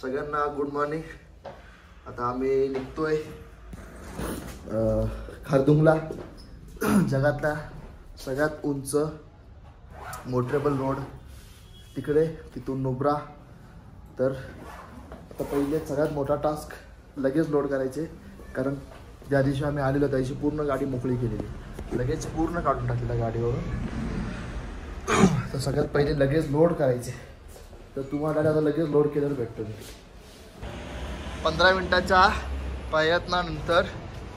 सगळ्यांना good morning. आता आम्ही निघतोय खारदुंगला, जगातला सगळ्यात उंच मोटरेबल रोड तिकडे, तिथून नुब्रा। तर आता पहिले सगळ्यात मोठा टास्क लगेच लोड करायचे, कारण ज्या दिवशी आम्ही आलेलो त्या दिवशी पूर्ण गाडी मोकळी केलेली, लगेच पूर्ण काढून टाकलेला गाडीवरून। तर सगळ्यात पहिले लगेच लोड करायचे। तर तुम्हाला आता लगेच लोड केल्यावर भेटतो मी। 15 मिनिटाच्या प्रयत्नानंतर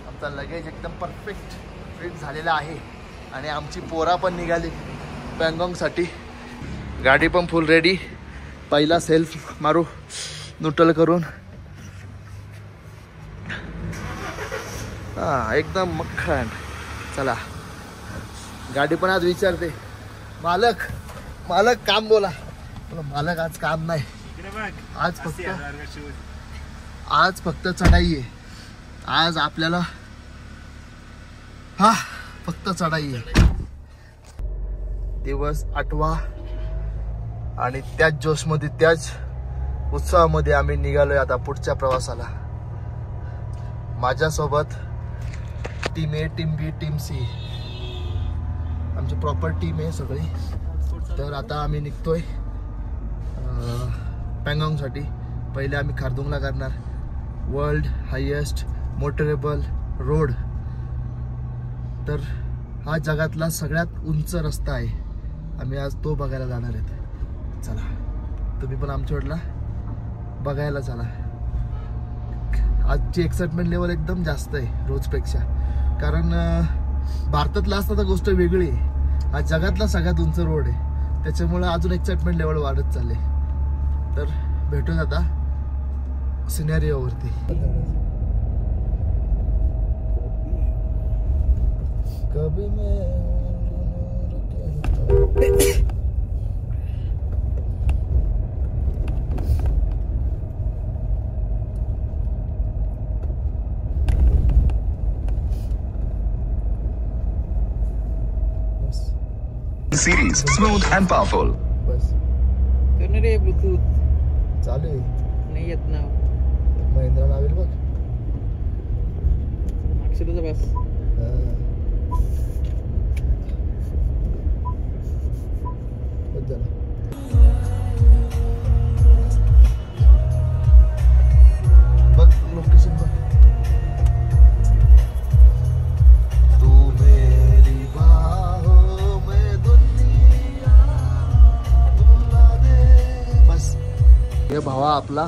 आमचा लगेज एकदम परफेक्ट फिट झालेला आहे आणि आमची पोरा पण निघाली पँगॉंगसाठी। गाडी पण फुल रेडी। पहिला सेल्फ मारू न्यूट्रल करून। हां, एकदम मक्खन। चला, गाडी पण आज विचारते, मालक मालक काम बोला। मालक आज काम नाही, आज फक्त चढाई आहे। आज आपल्याला फक्त चढाई आहे। दिवस 8वा आणि त्याच जोशमध्ये, त्याच उत्साहामध्ये आम्ही निघालोय आता पुढच्या प्रवासाला। माझ्यासोबत टीम ए, टीम बी, टीम सी, आमची प्रॉपर टीम आहे सगळी। तर आता आम्ही निघतोय पँगॉंगसाठी। पहिले आम्ही खारदुंगला करणार, वर्ल्ड हायेस्ट मोटरेबल रोड। तर हा जगातला सगळ्यात उंच रस्ता आहे, आम्ही आज तो बघायला जाणार आहेत। चला, तुम्ही पण आमच्याकडला बघायला चला। आजची एक्साइटमेंट लेवल एकदम जास्त आहे रोजपेक्षा, कारण भारतातला असता तर गोष्ट वेगळी आहे, हा जगातला सगळ्यात उंच रोड आहे, त्याच्यामुळे अजून एक्साइटमेंट लेवल वाढत चालले। तर भेटूया आता सिनेरिओवरती। कभी series smooth and powerful. बस करणार रे ब्लूटूथ चालू आहे, नाही येत ना। महिंद्रा नावेल बघ, अक्षरचा बस बस झालं। बघ लोकेशन बघ। तू मेरी बाहों में दुनिया बुला दे। बस हे भावा, आपला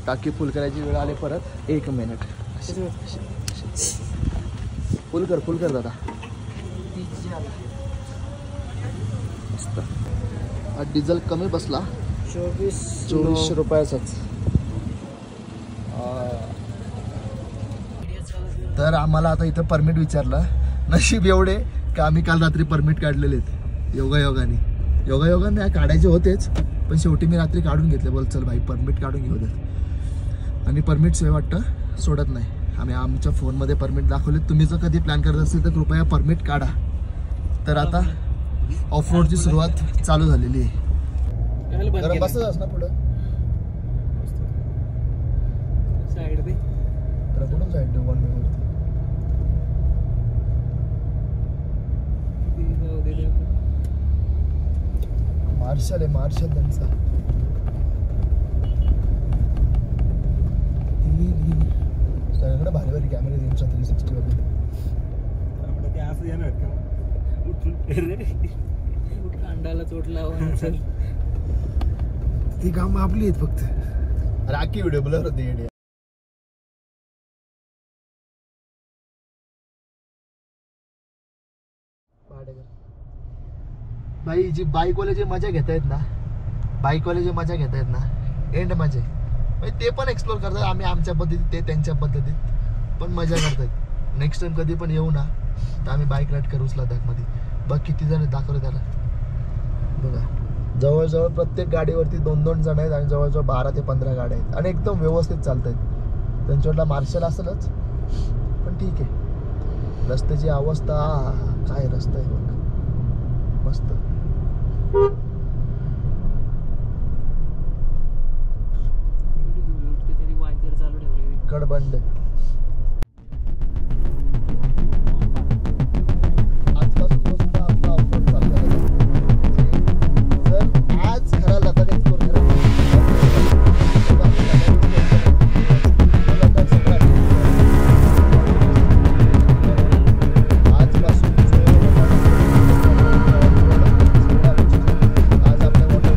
टाकी फुल करायची वेळ आली परत। 1 मिनिट, फुल कर दादा। मस्त। आज डिझेल कमी बसला, 24 रुपयाचाच। तर आम्हाला आता इथं परमिट विचारलं, नशीब एवढे की आम्ही काल रात्री परमिट काढलेले आहेत योगायोगाने काढायचे होतेच, पण शेवटी मी रात्री काढून घेतले। बोल चल भाई, परमिट काढून घेऊ दे। आणि परमिट शिवाय वाटतं सोडत नाही। आम्ही आमच्या फोनमध्ये परमिट दाखवले। तुम्ही जर कधी प्लॅन करत असेल तर कृपया परमिट काढा। तर आता ऑफ रोडची सुरुवात चालू झालेली आहे। गरम बसच ना पुढं, साइड दे, कुठून साईड दे, 1 मिनिट। मार्शल आहे, मार्शल त्यांचा। सगळ्याकडे भारी भारी कॅमेरे, 360 वगैरे। अंडाला चोट लावा ती काम आपली आहेत फक्त। अरे आखी व्हिडिओ ब्लर होते येडे। भाई जी बाईकवाले जे मजा घेतायत ना, एंड मजा आहे, ते पण एक्सप्लोर करतात। आम्ही आमच्या पद्धतीत, ते त्यांच्या पद्धतीत, पण मजा करतात। नेक्स्ट टाइम कधी पण येऊ ना, तर आम्ही बाईक राईड करू लडाखमध्ये। बघ किती जण दाखवले त्याला, बघा जवळजवळ प्रत्येक गाडीवरती 2-2 जण आहेत आणि जवळजवळ 12 ते 15 गाड्या आहेत आणि एकदम व्यवस्थित चालत आहेत। त्यांच्याकडला मार्शल असेलच, पण ठीक आहे। रस्त्याची अवस्था, काय रस्ता आहे बघ, मस्त। कडबंड. आजपासून मस्त आपला ऑफरोड चालू झाला. जर आज खरा लदाख एक्सप्लोर करायचा आजपासून आज आपल्या वॉटर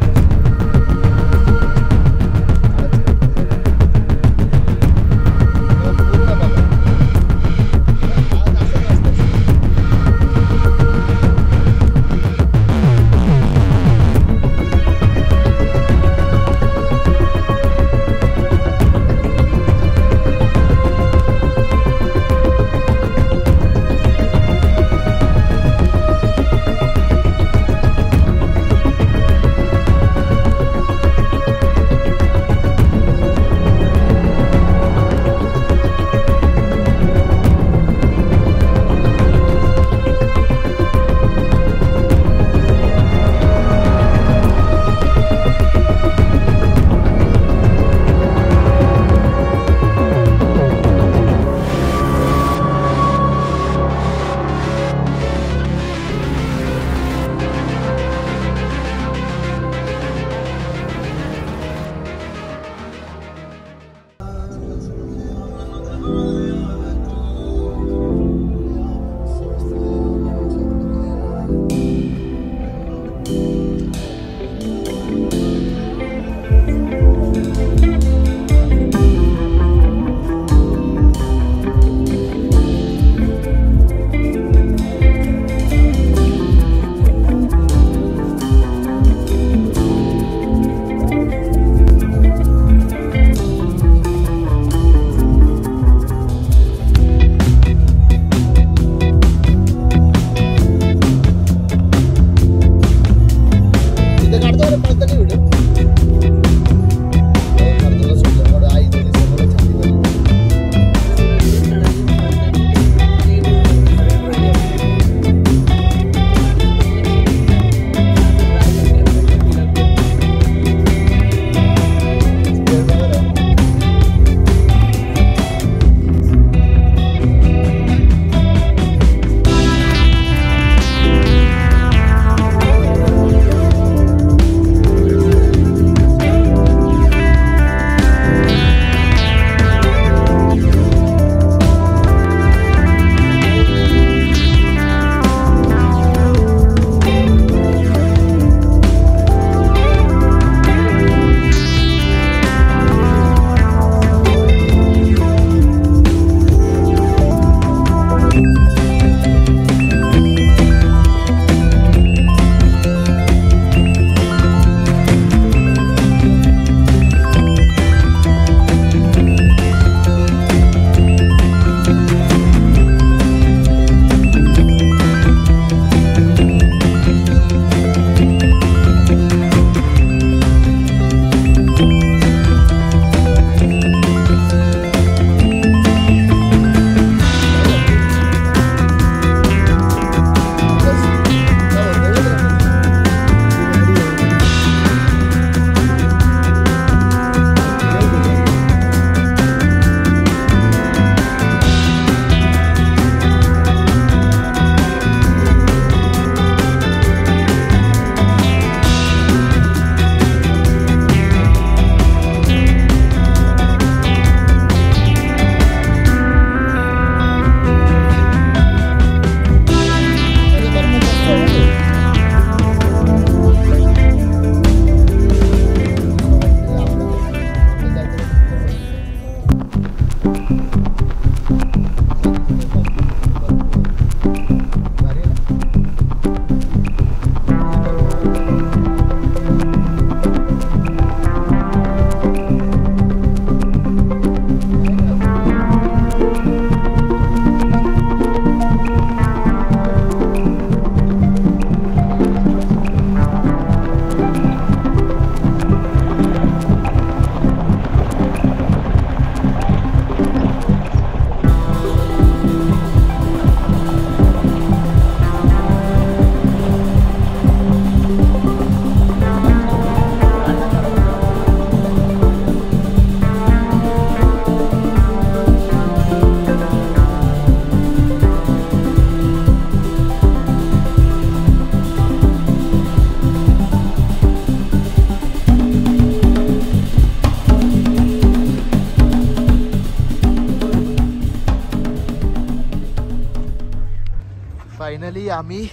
फायनली आम्ही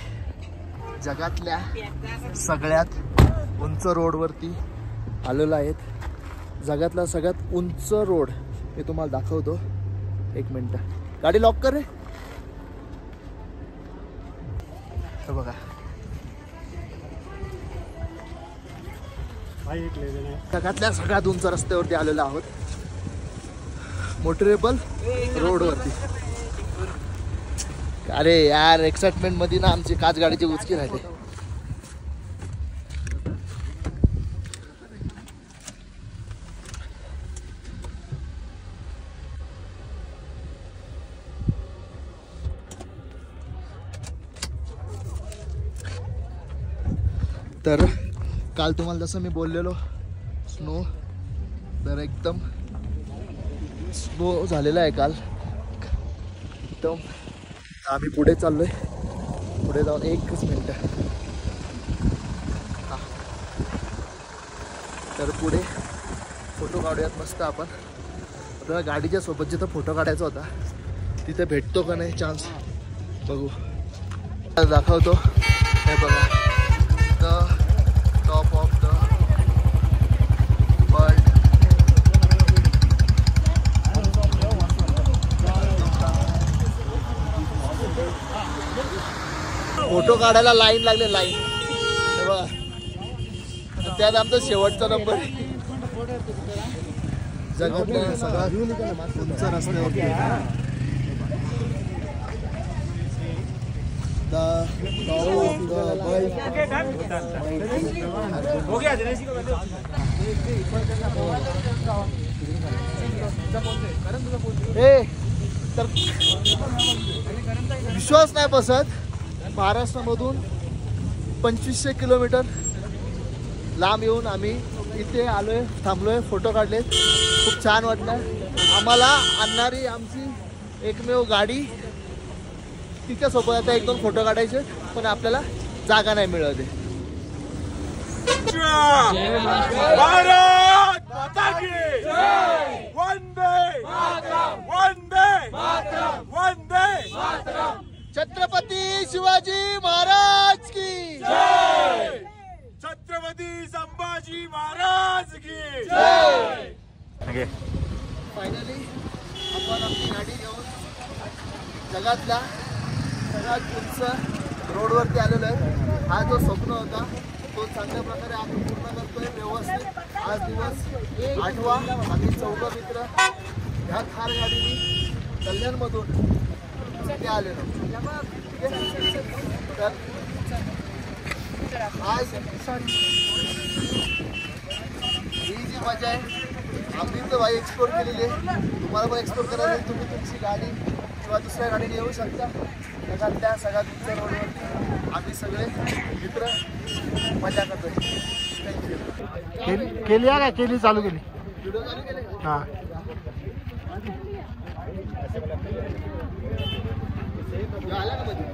जगातल्या सगळ्यात उंच रोडवरती आलेलो आहेत. जगातला सगळ्यात उंच रोड मी तुम्हाला दाखवतो. एक मिनिट, गाडी लॉक कर रे. हे बघा, जगातल्या सगळ्यात उंच रस्त्यावरती आलेलो आहोत, मोटरेबल रोडवरती. अरे यार, एक्साइटमेंट मध्ये ना आमची काच गाडीची उचकी राहते. तर काल तुम्हाला जसं मी बोललेलो, स्नो तर एकदम स्नो झालेला आहे काल एकदम. आम्ही पुढे चाललोय, पुढे जाऊन एकच मिनिट. हा, तर पुढे फोटो काढूयात मस्त आपण. आपल्याला गाडीच्या सोबत जिथं फोटो काढायचा होता तिथे भेटतो का नाही चान्स बघू. दाखवतो, हे बघा, the top of the world. Photo काढायला लाईन लागले, लाईन. हे बघा, त्यात आमचा शेवटचा नंबर. जगातल्या सगळ्यात उंच रस्त्यावरती तर विश्वास नाही बसत. महाराष्ट्रामधून 2500 किलोमीटर लांब येऊन आम्ही इथे आलोय, थांबलोय, फोटो काढले. खूप छान वाटलं. आम्हाला आणणारी आमची एकमेव गाडी, तिच्यासोबत आता 1-2 फोटो काढायचे, पण आपल्याला जागा नाही मिळत आहे. भारत माता की जय, वंदे वंदे वंदे. छत्रपती शिवाजी महाराज की जय, छत्रपती संभाजी महाराज की जय. फायनली आपण आपली गाडी घेऊन जगातल्या सगळ्यात उंच रोडवरती आलेलो आहे. हा जो स्वप्न होता तो चांगल्या प्रकारे आम्ही पूर्ण करतोय व्यवस्थित. आज दिवस 8वा. आम्ही 4 मित्र ह्या थार गाडीने कल्याणमधून इथे आलेलो. तर आज ही जी मजा आहे आम्ही तर भाई एक्सप्लोर केलेली आहे. तुम्हाला पण एक्सप्लोर करायला तुम्ही तुमची गाडी किंवा दुसऱ्या गाडीने येऊ शकता. जगातल्या सगळ्यात उंच रोडवरती आम्ही सगळे मित्र मजा करतोय. थँक्यू. केली आहे का? केली चालू केली. व्हिडिओ चालू केले. हा, आला का मध्ये?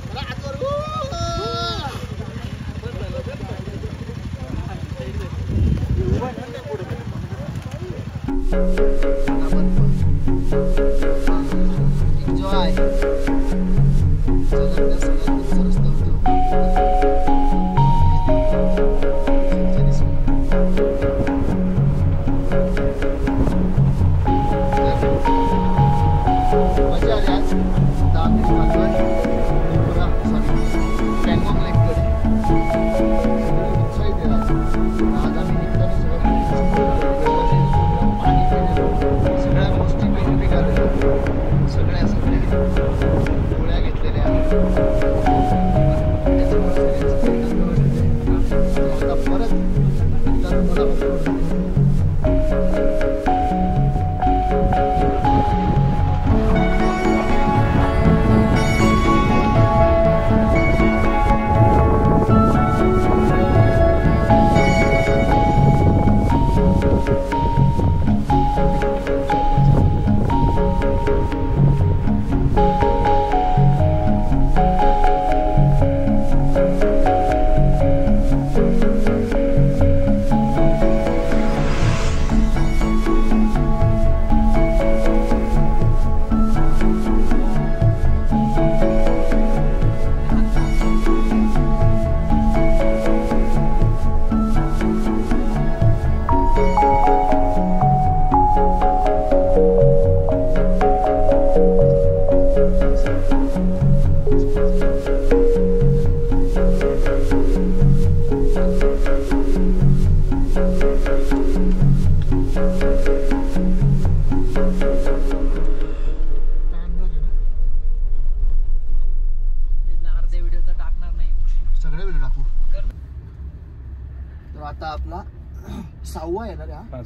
मला आतवर एन्जॉय. जगातल्या सगळ्यात उंच रस्त्यावरती मजा आली. आज 10 मिनिट वाजवाय पँगॉंग लेककडे उत्साहित आहे. आज आम्ही निघताना सगळं पाणी पिलेलो.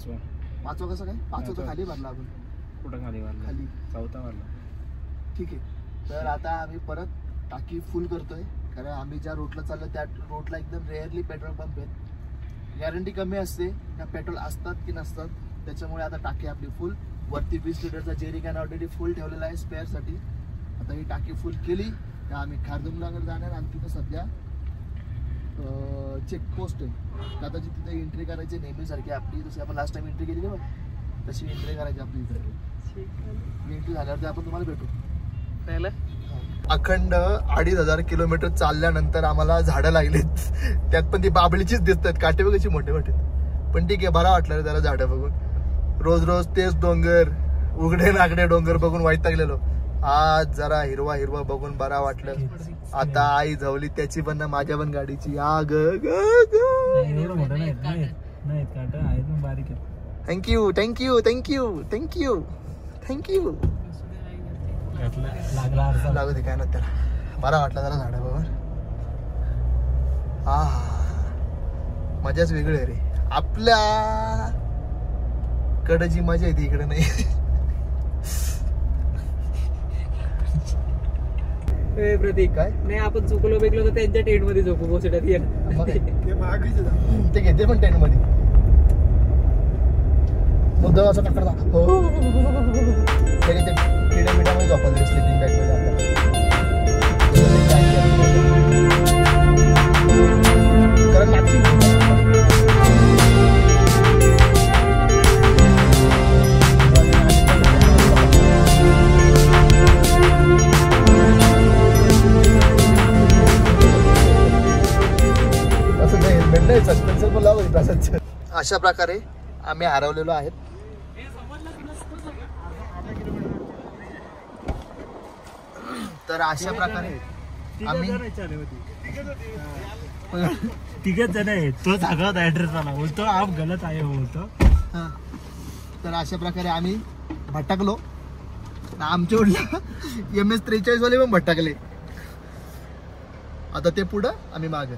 पाचवा पाचवा कसं काय? पाचवा तर खाली भरला आपण. कुठं खाली वाढला? खाली. चौथा वाढला. ठीक आहे. तर आता आम्ही परत टाकी फुल करतोय, कारण आम्ही ज्या रूटला चाललो त्या रूटला एकदम रेअरली पेट्रोल पंप आहेत. गॅरंटी कमी असते त्या पेट्रोल असतात की नसतात, त्याच्यामुळे आता टाकी आपली फुल. वरती 20 लिटरचा जेरी कॅन ऑलरेडी फुल ठेवलेला आहे स्पेअरसाठी. आता ही टाकी फुल केली तर आम्ही खारदुंगलाकडे जाणार. आणि तिथं सध्या चेकपोस्ट आहे, आता जी तिथे एंट्री करायची नेहमीसारखी आपली, जशी आपण लास्ट टाइम एंट्री केली ना तशी एंट्री करायची आपली इथे. एंट्री झाल्यावरती आपण तुम्हाला भेटू. त्याला अखंड 2500 किलोमीटर चालल्यानंतर आम्हाला झाडं लागलीत, त्यात पण ती बाबळीचीच दिसतात, काटे बघायची मोठे मोठे. पण ठीक आहे, बरा वाटलं रे जरा झाडं बघून. रोज रोज तेच डोंगर, उघडे नागडे डोंगर बघून वैतागलेलो. आज जरा हिरवा हिरवा बघून बरा वाटलं. आता आई झवली त्याची पण ना माझ्या पण गाडीची. Thank you thank you thank you thank you thank you. लागू दे काय ना त्याला, बरा वाटला जरा झाडं बघून. हा मजाच वेगळी आहे रे. आपल्या कडे जी मजा आहे ती इकडे नाही. प्रतीक काय नाही, आपण चुकलो बेकलो तर त्यांच्या टेंट मध्ये झोपू पोचण्यात ये. ते घेते पण टेंट मध्ये मुद्दा असं टक्कर किड्या मिठामध्ये झोपायला स्लिपिंग बॅग मध्ये आपल्याला. कारण मागची अशा प्रकारे आम्ही हरवलेलो आहेत. तर अशा प्रकारे आम्ही तिघच जण आहे. तो सांगत ऍड्रेस मला बोलतो आप गलत आहे बोलतो. तर अशा प्रकारे आम्ही भटकलो. आमच्या उडला MS-43 वाले पण भटकले. आता ते पुढं आम्ही मागे.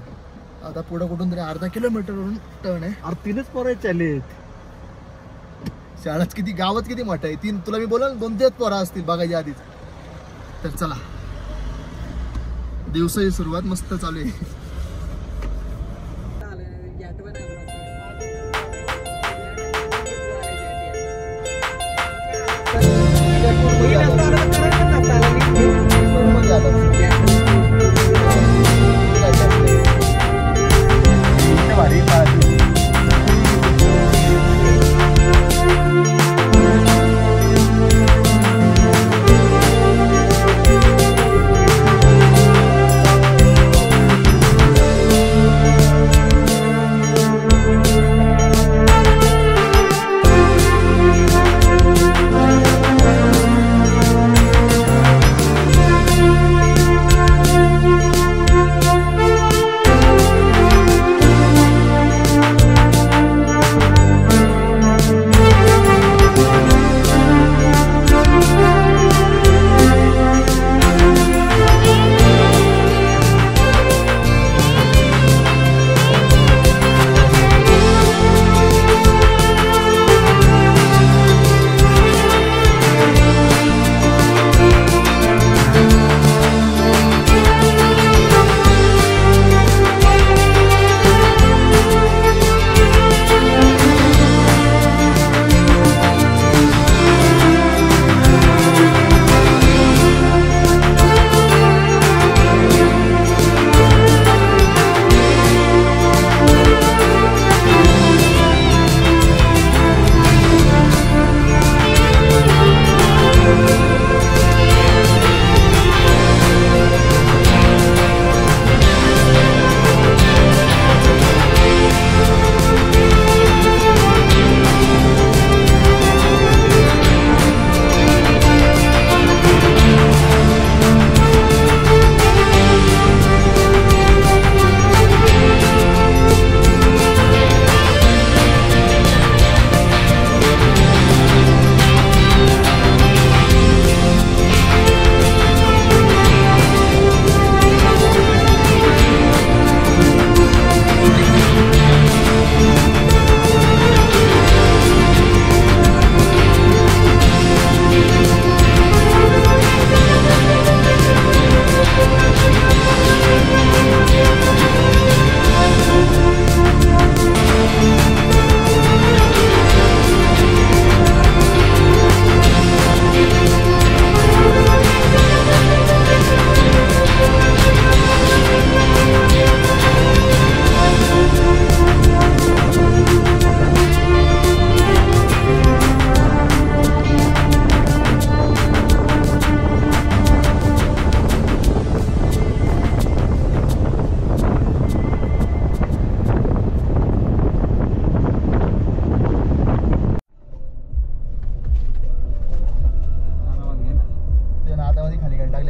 आता पुढं कुठून तरी अर्धा किलोमीटरवरून टर्न आहे. अरे 3च पोरं चालेत. शाळाच किती, गावच किती मोठं आहे. 3 तुला मी बोला 2-3 पोरं असतील बघायच्या आधीच. तर चला, दिवसाची सुरुवात मस्त चालू आहे.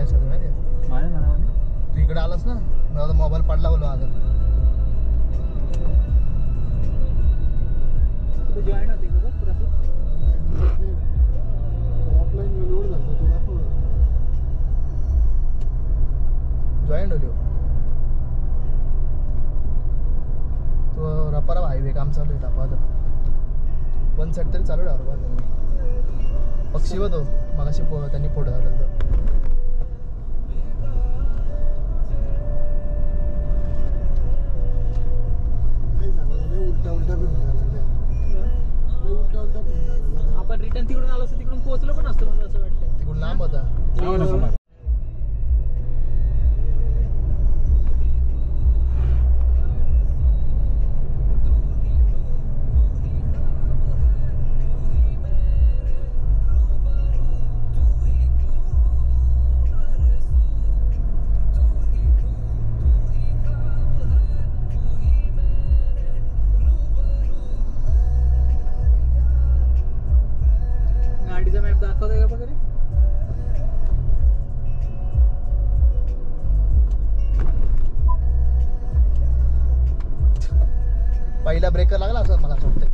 असेल माहिती आहे. माझ्या मनामध्ये तू इकडे आलास ना माझा मोबाईल पडला बोलो माझा. जॉईन होते का बघ पुरा जॉईंट होली तो रपारा हायवे काम चालू आहे टापा 1 साईड तरी चालू आहे. पक्षी व तो मगाशी त्यांनी फोटो घालला तो. आपण रिटर्न तिकडून आलो असतो तिकडून पोहोचलो पण असतो मला असं वाटतं. तिकडून लांब होता. गाडीचा मॅप दाखवतोय का वगैरे. पहिला ब्रेकर लागला असं मला असं वाटतं.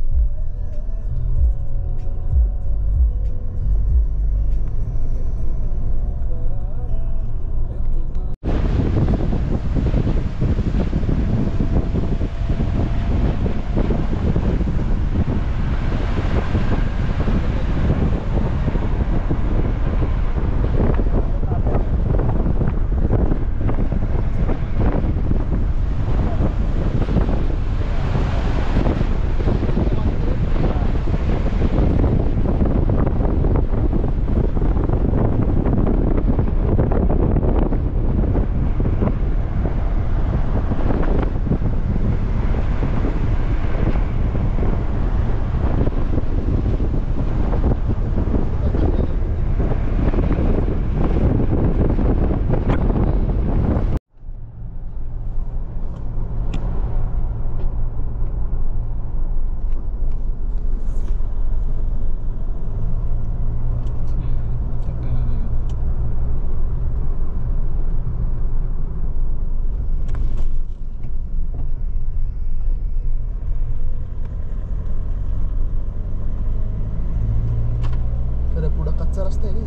कच्चा रस्ता आहे रे.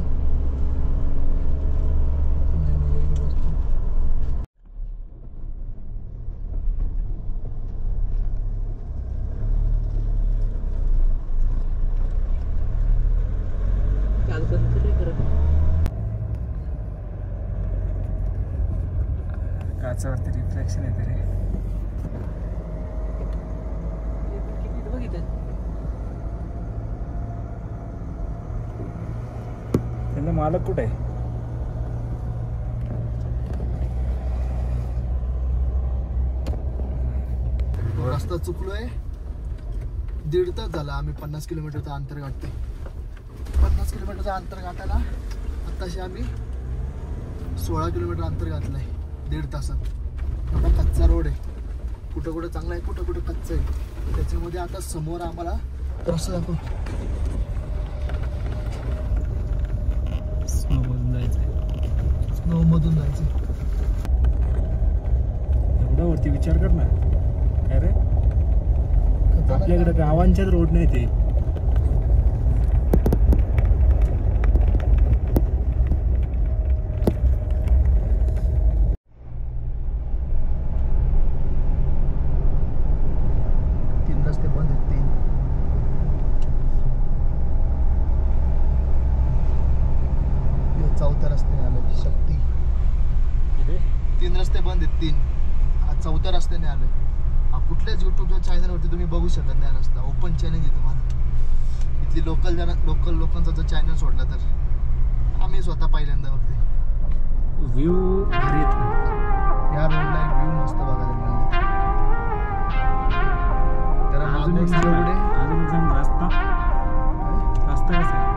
काचावरती रिफ्लेक्शन येते रे. किती बघितलं त्यांना मालक कुठे आहे. रस्ता चुकलोय. 1.5 तास झाला आम्ही 50 किलोमीटरचं अंतर गाठतोय. 50 किलोमीटरचं अंतर गाठायला आत्ताशी आम्ही 16 किलोमीटर अंतर घातलंय 1.5 तासात. एवढा कच्चा रोड आहे. कुठं कुठं चांगला आहे कुठं कुठं कच्चं आहे. त्याच्यामध्ये आता समोर आम्हाला रस्ता दाखव. स्नोमधून जायचं. एवढा वरती विचार कर ना. काय रे आपल्याकडे गावांच्याच रोड नाही ते. रस्ते बंद आहेत 3. चौथ्या रस्त्याने आलं. शक्ती 3 रस्ते बंद आहेत 3. आज 4थ्या रस्त्याने आलं. कुठल्याच युट्यूबच्या चॅनलवरती तुम्ही बघू शकत नाही रस्ता. ओपन चॅनल आहे तुम्हाला. इथली लोकल लोकांचा जर चॅनल सोडला तर आम्ही स्वतः पहिल्यांदा बघते. व्ह्यू भारी येतो. या रोडला एक व्ह्यू मस्त बघायला मिळाला. तर अजून एक सांग रस्ता कसा आहे.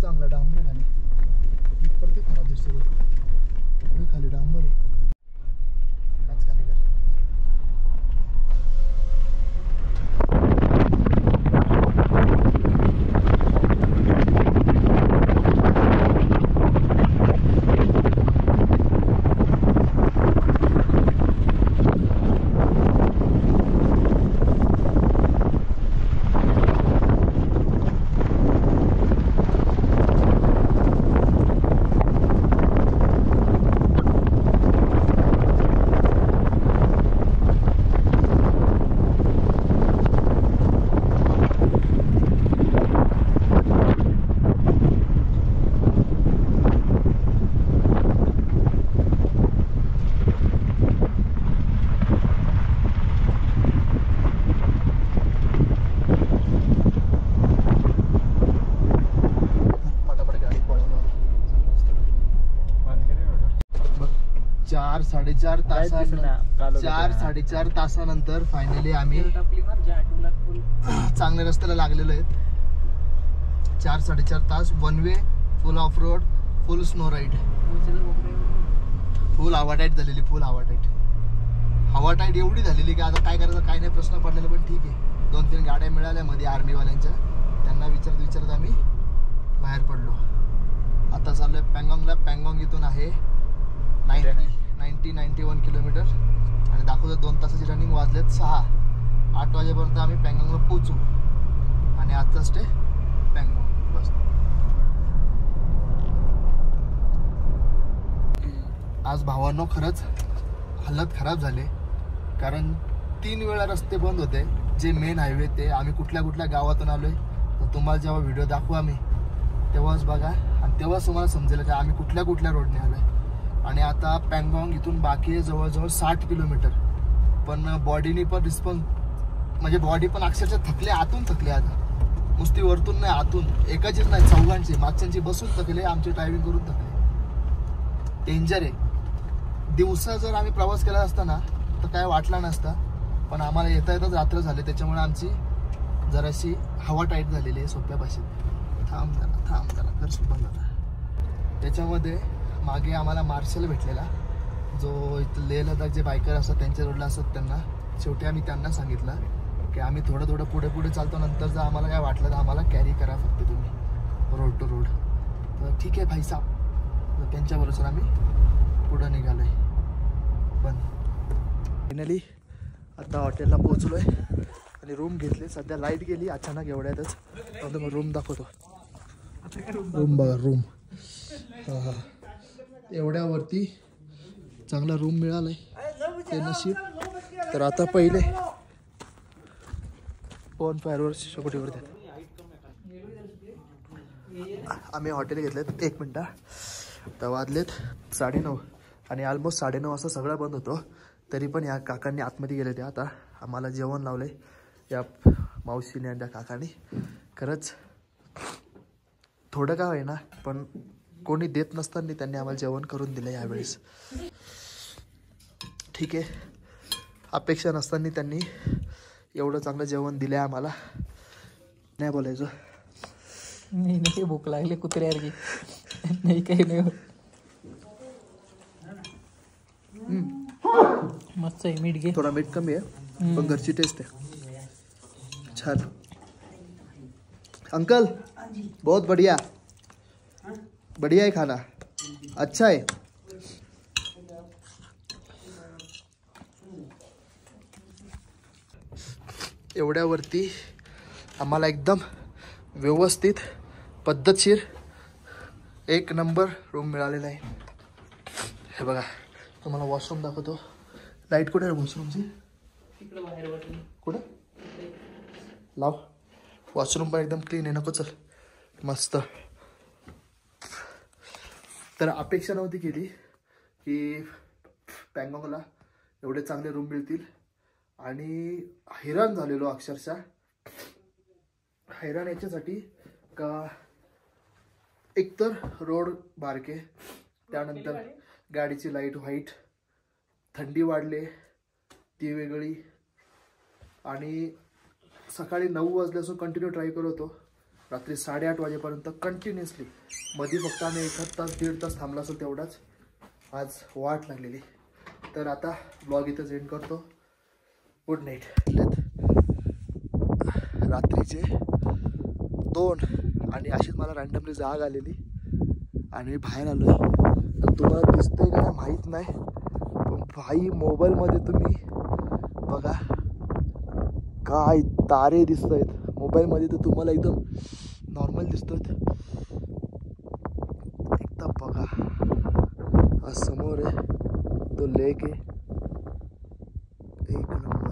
चांगला डांबर खाली इथपर्यंत खराब दिसतो पुढे खाली डांबर आहे काच खाली कर साडेचार तासानंतर फायनली आम्ही चांगल्या रस्त्याला लागलेलो आहेत 4-4.5 तास one way full of road full snow ride फुल हवा टाईट झालेली हवा टाईट एवढी झालेली की आता काय करायचं काय नाही प्रश्न पडलेला पण ठीक आहे 2-3 गाड्या मिळाल्या मध्ये आर्मीवाल्यांच्या त्यांना विचारत आम्ही बाहेर पडलो आता चाललोय पँगॉंगला पँगॉंग इथून आहे 90-91 किलोमीटर आणि दाखवतो 2 तासाची रनिंग वाजलेत 6-8 वाजेपर्यंत आम्ही पँगॉंगला पोहोचू आणि आजचा स्टे पँगॉंग बस आज भावांनो खरंच हालत खराब झाले कारण 3 वेळा रस्ते बंद होते जे मेन हायवे ते आम्ही कुठल्या गावातून आलोय तर तुम्हाला जेव्हा व्हिडिओ दाखवू आम्ही तेव्हाच बघा आणि तेव्हाच तुम्हाला समजेल का आम्ही कुठल्या रोडने आलोय आणि आता पँगॉंग इथून बाकी आहे जवळजवळ 60 किलोमीटर पण बॉडीनी पण रिस्पॉन्स म्हणजे बॉडी पण अक्षरशः थकले आतून थकले आता नुसती वरतून नाही आतून एकाचीच नाही चौघांची मागच्यांची बसून थकले आमची ड्रायव्हिंग करून थकले डेंजर आहे दिवसा जर आम्ही प्रवास केला असता ना तर काय वाटला नसता पण आम्हाला येताच रात्र झाले त्याच्यामुळे आमची जराशी हवा टाईट झालेली आहे सोप्या भाषेत थांब जरा कर बंद आता त्याच्यामध्ये मागे आम्हाला मार्शल भेटलेला जो इथं लेह लडाख जे बायकर असतात त्यांच्या रोडला असतात त्यांना शेवटी आम्ही त्यांना सांगितलं की आम्ही थोडं पुढे चालतो नंतर जर आम्हाला काय वाटलं तर आम्हाला कॅरी करा फक्त तुम्ही रोड टू रोड तर ठीक आहे भाई साहेब तर त्यांच्याबरोबर आम्ही पुढं निघालो आहे पण फायनली आता हॉटेलला पोहोचलो आहे आणि रूम घेतली सध्या लाईट गेली अचानक एवढ्यातच तर मग रूम दाखवतो रूम बघा रूम हां एवढ्यावरती चांगला रूम मिळालाय ते नशीब तर आता पहिले बोन फायरवर शेकोटीवरती आम्ही हॉटेल घेतलेत 1 मिनटं तर वाजलेत 9:30 आणि ऑलमोस्ट 9:30 वाजता सगळं बंद होतं तरी पण या काकांनी आतमध्ये गेले ते आता आम्हाला जेवण लावलंय या मावशीने आणि त्या काकांनी खरंच थोडं काय आहे ना पण कोणी देत नसताना त्यांनी आम्हाला जेवण करून दिलं यावेळेस ठीक आहे अपेक्षा नसताना त्यांनी एवढं चांगलं जेवण दिलं आम्हाला नाही बोलायचं नाही भूक लागली कुत्र्यासारखी नाही काही नाही होत मस्त आहे मीठ घे थोडा मीठ कमी आहे पण घरची टेस्ट आहे छान अंकल बहुत बढ़िया है खाना अच्छा है एवढ्यावरती आम्हाला एकदम व्यवस्थित पद्धतशीर 1 नंबर रूम मिळालेला आहे हे बघा तुम्हाला वॉशरूम दाखवतो लाईट कुठे आहे वॉशरूमची कुठं लाव वॉशरूम पण एकदम क्लीन आहे नको चल मस्त तर अपेक्षा नव्हती केली की पँगॉंगला एवढे चांगले रूम मिळतील आणि हैराण झालेलो अक्षरशः हैराण याच्यासाठी का एकतर रोड बारके त्यानंतर गाडीची लाईट व्हाईट थंडी वाढले ती वेगळी आणि सकाळी 9 वाजल्यापासून कंटिन्यू ट्राय करत होतो रात्री 8:30 वाजेपर्यंत कंटिन्युअसली. मध्ये फक्त आम्ही 1 तास 1.5 तास थांबला असेल तेवढाच. आज वाट लागलेली. तर आता ब्लॉग इथंच एंड करतो. Good night. रात्रीचे 2 आणि अशीच मला रँडमली जाग आलेली आणि मी बाहेर आलो आहे. तर तुम्हाला दिसतंय का माहीत नाही, पण भाई मोबाईलमध्ये तुम्ही बघा काय तारे दिसत आहेत. मोबाईलमध्ये तर तुम्हाला एकदम नॉर्मल दिसतात. एकदा बघा, हा समोर आहे तो लेक आहे. एक नंबर.